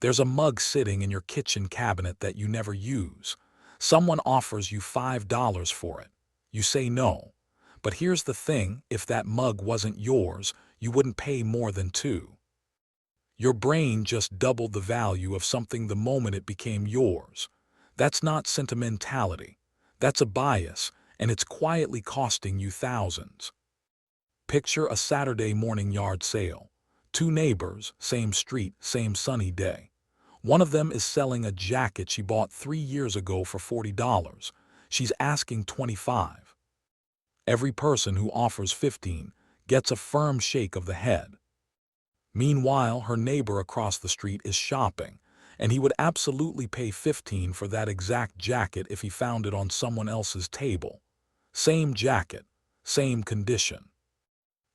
There's a mug sitting in your kitchen cabinet that you never use. Someone offers you $5 for it. You say no. But here's the thing, if that mug wasn't yours, you wouldn't pay more than $2. Your brain just doubled the value of something the moment it became yours. That's not sentimentality. That's a bias, and it's quietly costing you thousands. Picture a Saturday morning yard sale. Two neighbors, same street, same sunny day. One of them is selling a jacket she bought 3 years ago for $40. She's asking $25. Every person who offers $15 gets a firm shake of the head. Meanwhile, her neighbor across the street is shopping, and he would absolutely pay $15 for that exact jacket if he found it on someone else's table. Same jacket, same condition.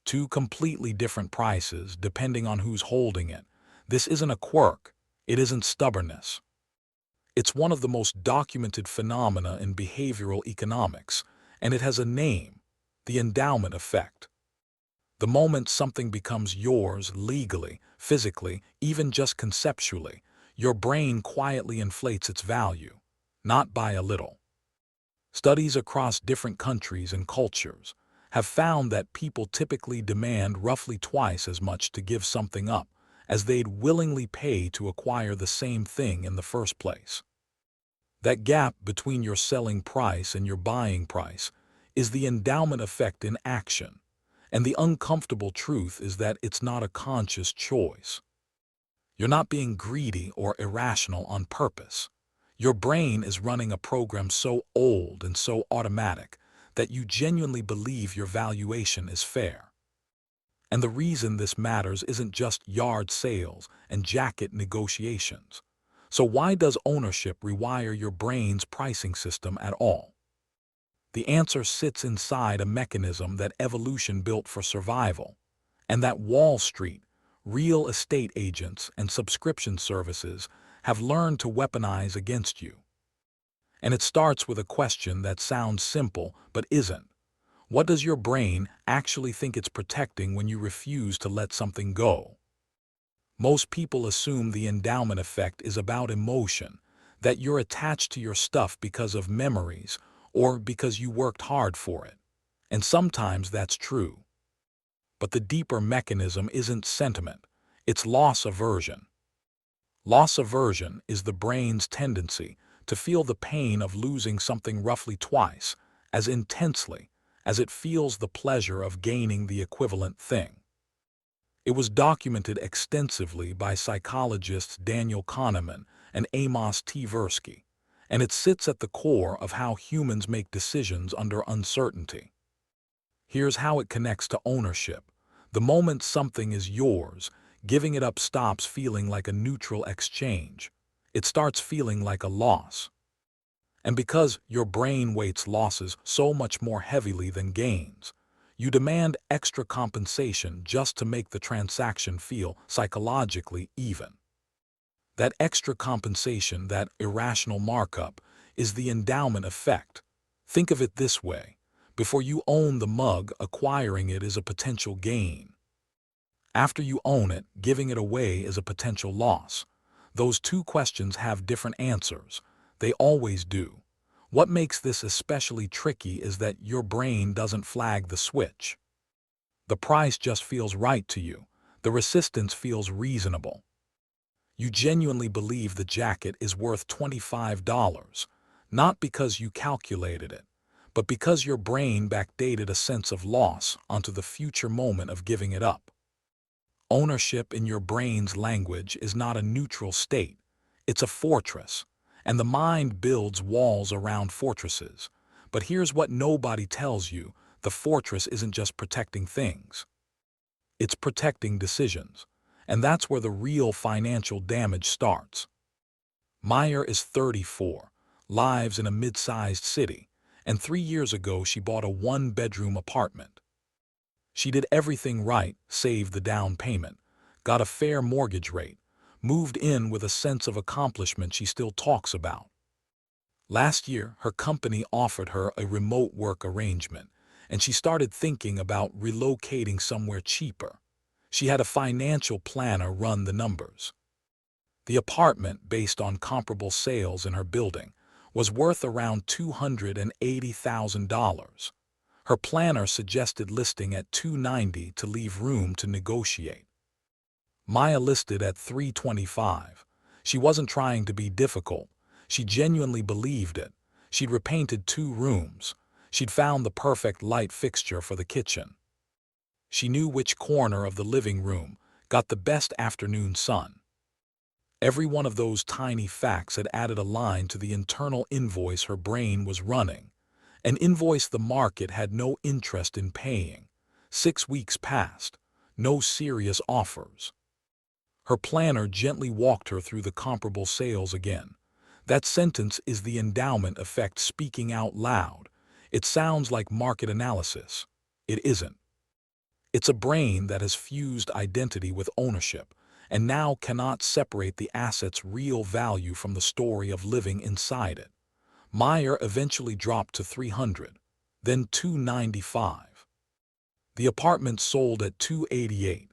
Two completely different prices depending on who's holding it. This isn't a quirk. It isn't stubbornness. It's one of the most documented phenomena in behavioral economics, and it has a name: the endowment effect. The moment something becomes yours legally, physically, even just conceptually, your brain quietly inflates its value, not by a little. Studies across different countries and cultures have found that people typically demand roughly twice as much to give something up as they'd willingly pay to acquire the same thing in the first place. That gap between your selling price and your buying price is the endowment effect in action, and the uncomfortable truth is that it's not a conscious choice. You're not being greedy or irrational on purpose. Your brain is running a program so old and so automatic that you genuinely believe your valuation is fair. And the reason this matters isn't just yard sales and jacket negotiations. So why does ownership rewire your brain's pricing system at all? The answer sits inside a mechanism that evolution built for survival, and that Wall Street, real estate agents, and subscription services have learned to weaponize against you. And it starts with a question that sounds simple but isn't. What does your brain actually think it's protecting when you refuse to let something go? Most people assume the endowment effect is about emotion, that you're attached to your stuff because of memories or because you worked hard for it. And sometimes that's true. But the deeper mechanism isn't sentiment, it's loss aversion. Loss aversion is the brain's tendency to feel the pain of losing something roughly twice as intensely as it feels the pleasure of gaining the equivalent thing. It was documented extensively by psychologists Daniel Kahneman and Amos Tversky, and it sits at the core of how humans make decisions under uncertainty. Here's how it connects to ownership. The moment something is yours, giving it up stops feeling like a neutral exchange. It starts feeling like a loss. And because your brain weights losses so much more heavily than gains, you demand extra compensation just to make the transaction feel psychologically even. That extra compensation, that irrational markup, is the endowment effect. Think of it this way: before you own the mug, acquiring it is a potential gain. After you own it, giving it away is a potential loss. Those two questions have different answers. They always do. What makes this especially tricky is that your brain doesn't flag the switch. The price just feels right to you. The resistance feels reasonable. You genuinely believe the jacket is worth $25, not because you calculated it, but because your brain backdated a sense of loss onto the future moment of giving it up. Ownership in your brain's language is not a neutral state. It's a fortress, and the mind builds walls around fortresses. But here's what nobody tells you: the fortress isn't just protecting things. It's protecting decisions. And that's where the real financial damage starts. Meyer is 34, lives in a mid-sized city, and 3 years ago she bought a one-bedroom apartment. She did everything right: saved the down payment, got a fair mortgage rate, moved in with a sense of accomplishment she still talks about. Last year, her company offered her a remote work arrangement, and she started thinking about relocating somewhere cheaper. She had a financial planner run the numbers. The apartment, based on comparable sales in her building, was worth around $280,000. Her planner suggested listing at $290 to leave room to negotiate. Maya listed at $325. She wasn't trying to be difficult. She genuinely believed it. She'd repainted 2 rooms. She'd found the perfect light fixture for the kitchen. She knew which corner of the living room got the best afternoon sun. Every one of those tiny facts had added a line to the internal invoice her brain was running, an invoice the market had no interest in paying. 6 weeks passed, no serious offers. Her planner gently walked her through the comparable sales again. That sentence is the endowment effect speaking out loud. It sounds like market analysis. It isn't. It's a brain that has fused identity with ownership, and now cannot separate the asset's real value from the story of living inside it. Meyer eventually dropped to $300, then $295. The apartment sold at $288,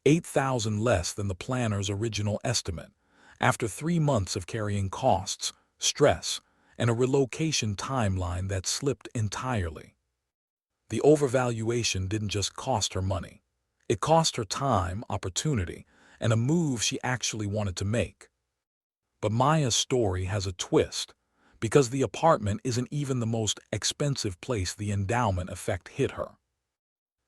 $8,000 less than the planner's original estimate, after 3 months of carrying costs, stress, and a relocation timeline that slipped entirely. The overvaluation didn't just cost her money. It cost her time, opportunity, and a move she actually wanted to make. But Maya's story has a twist, because the apartment isn't even the most expensive place the endowment effect hit her.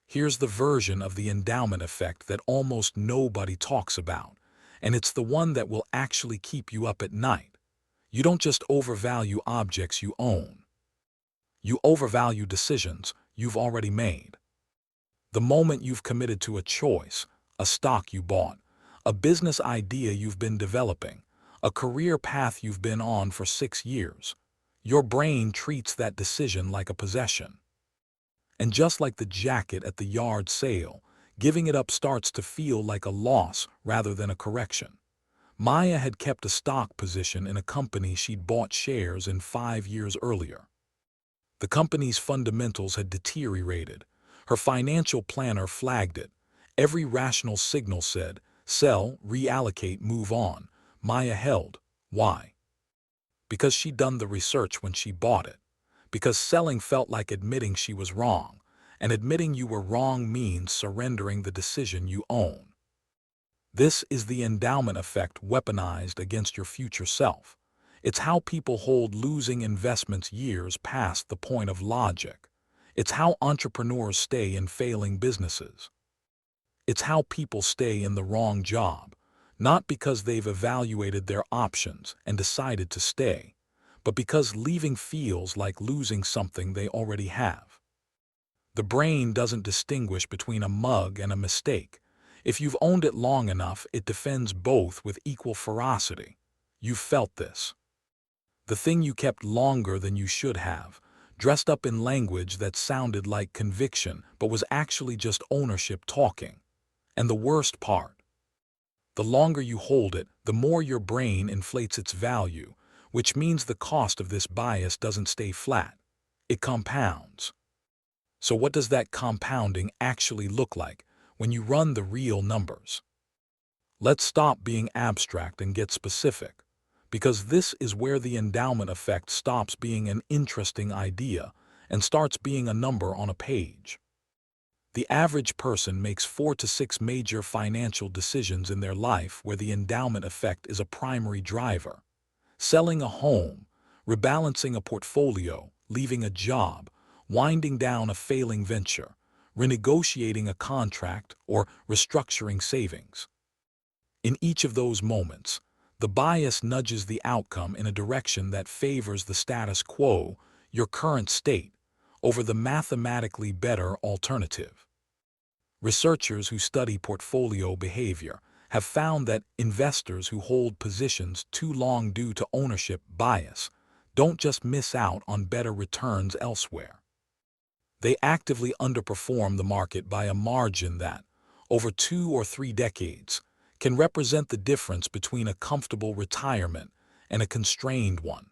Here's the version of the endowment effect that almost nobody talks about, and it's the one that will actually keep you up at night. You don't just overvalue objects you own. You overvalue decisions you've already made. The moment you've committed to a choice, a stock you bought, a business idea you've been developing, a career path you've been on for 6 years, your brain treats that decision like a possession. And just like the jacket at the yard sale, giving it up starts to feel like a loss rather than a correction. Maya had kept a stock position in a company she'd bought shares in 5 years earlier. The company's fundamentals had deteriorated. Her financial planner flagged it. Every rational signal said, sell, reallocate, move on. Maya held. Why? Because she'd done the research when she bought it. Because selling felt like admitting she was wrong, and admitting you were wrong means surrendering the decision you own. This is the endowment effect weaponized against your future self. It's how people hold losing investments years past the point of logic. It's how entrepreneurs stay in failing businesses. It's how people stay in the wrong job, not because they've evaluated their options and decided to stay, but because leaving feels like losing something they already have. The brain doesn't distinguish between a mug and a mistake. If you've owned it long enough, it defends both with equal ferocity. You've felt this. The thing you kept longer than you should have, dressed up in language that sounded like conviction but was actually just ownership talking. And the worst part, the longer you hold it, the more your brain inflates its value, which means the cost of this bias doesn't stay flat. It compounds. So what does that compounding actually look like when you run the real numbers? Let's stop being abstract and get specific, because this is where the endowment effect stops being an interesting idea and starts being a number on a page. The average person makes 4 to 6 major financial decisions in their life where the endowment effect is a primary driver. Selling a home, rebalancing a portfolio, leaving a job, winding down a failing venture, renegotiating a contract, or restructuring savings. In each of those moments, the bias nudges the outcome in a direction that favors the status quo, your current state, over the mathematically better alternative. Researchers who study portfolio behavior have found that investors who hold positions too long due to ownership bias don't just miss out on better returns elsewhere. They actively underperform the market by a margin that, over 2 or 3 decades, can represent the difference between a comfortable retirement and a constrained one.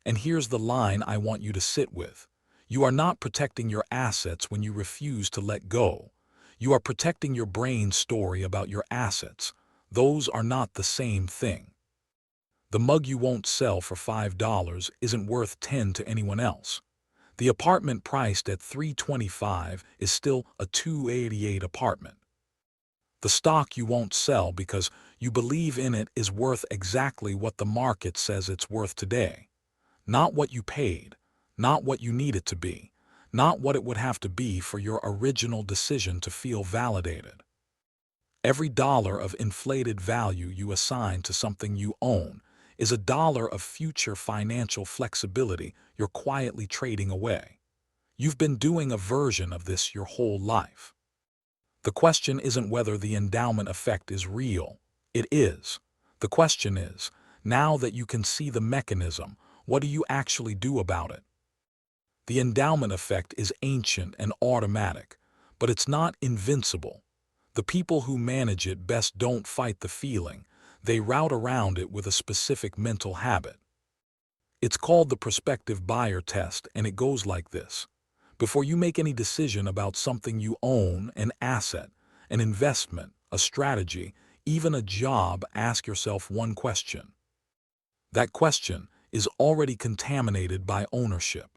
And here's the line I want you to sit with. You are not protecting your assets when you refuse to let go. You are protecting your brain's story about your assets, Those are not the same thing. The mug you won't sell for $5 isn't worth 10 to anyone else. The apartment priced at $325 is still a $288 apartment. The stock you won't sell because you believe in it is worth exactly what the market says it's worth today. Not what you paid, not what you need it to be, not what it would have to be for your original decision to feel validated. Every dollar of inflated value you assign to something you own is a dollar of future financial flexibility you're quietly trading away. You've been doing a version of this your whole life. The question isn't whether the endowment effect is real. It is. The question is, now that you can see the mechanism, what do you actually do about it? The endowment effect is ancient and automatic, but it's not invincible. The people who manage it best don't fight the feeling, they route around it with a specific mental habit. It's called the prospective buyer test, and it goes like this. Before you make any decision about something you own, an asset, an investment, a strategy, even a job, ask yourself one question. That question is already contaminated by ownership.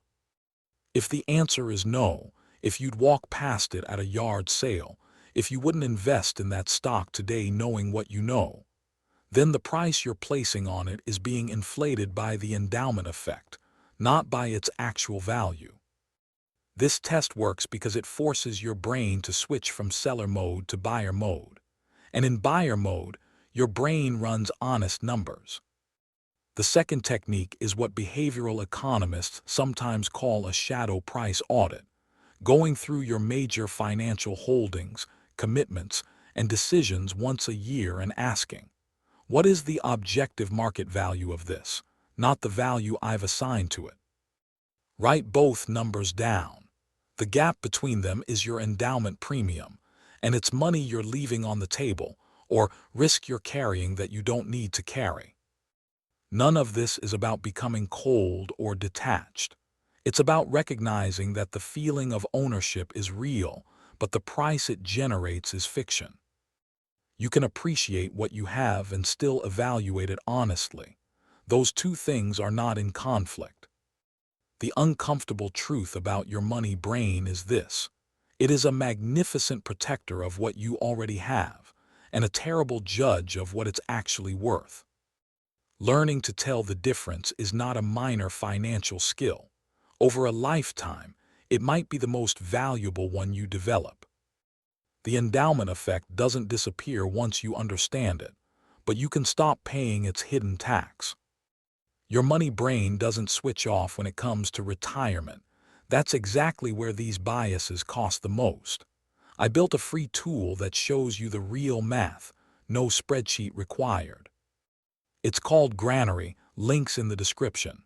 If the answer is no, if you'd walk past it at a yard sale, if you wouldn't invest in that stock today knowing what you know, then the price you're placing on it is being inflated by the endowment effect, not by its actual value. This test works because it forces your brain to switch from seller mode to buyer mode. And in buyer mode, your brain runs honest numbers. The second technique is what behavioral economists sometimes call a shadow price audit, going through your major financial holdings, commitments, and decisions once a year and asking, what is the objective market value of this, not the value I've assigned to it? Write both numbers down. The gap between them is your endowment premium, and it's money you're leaving on the table, or risk you're carrying that you don't need to carry. None of this is about becoming cold or detached. It's about recognizing that the feeling of ownership is real, but the price it generates is fiction. You can appreciate what you have and still evaluate it honestly. Those two things are not in conflict. The uncomfortable truth about your money brain is this. It is a magnificent protector of what you already have, and a terrible judge of what it's actually worth. Learning to tell the difference is not a minor financial skill. Over a lifetime, it might be the most valuable one you develop. The endowment effect doesn't disappear once you understand it, but you can stop paying its hidden tax. Your money brain doesn't switch off when it comes to retirement. That's exactly where these biases cost the most. I built a free tool that shows you the real math, no spreadsheet required. It's called Granary, links in the description.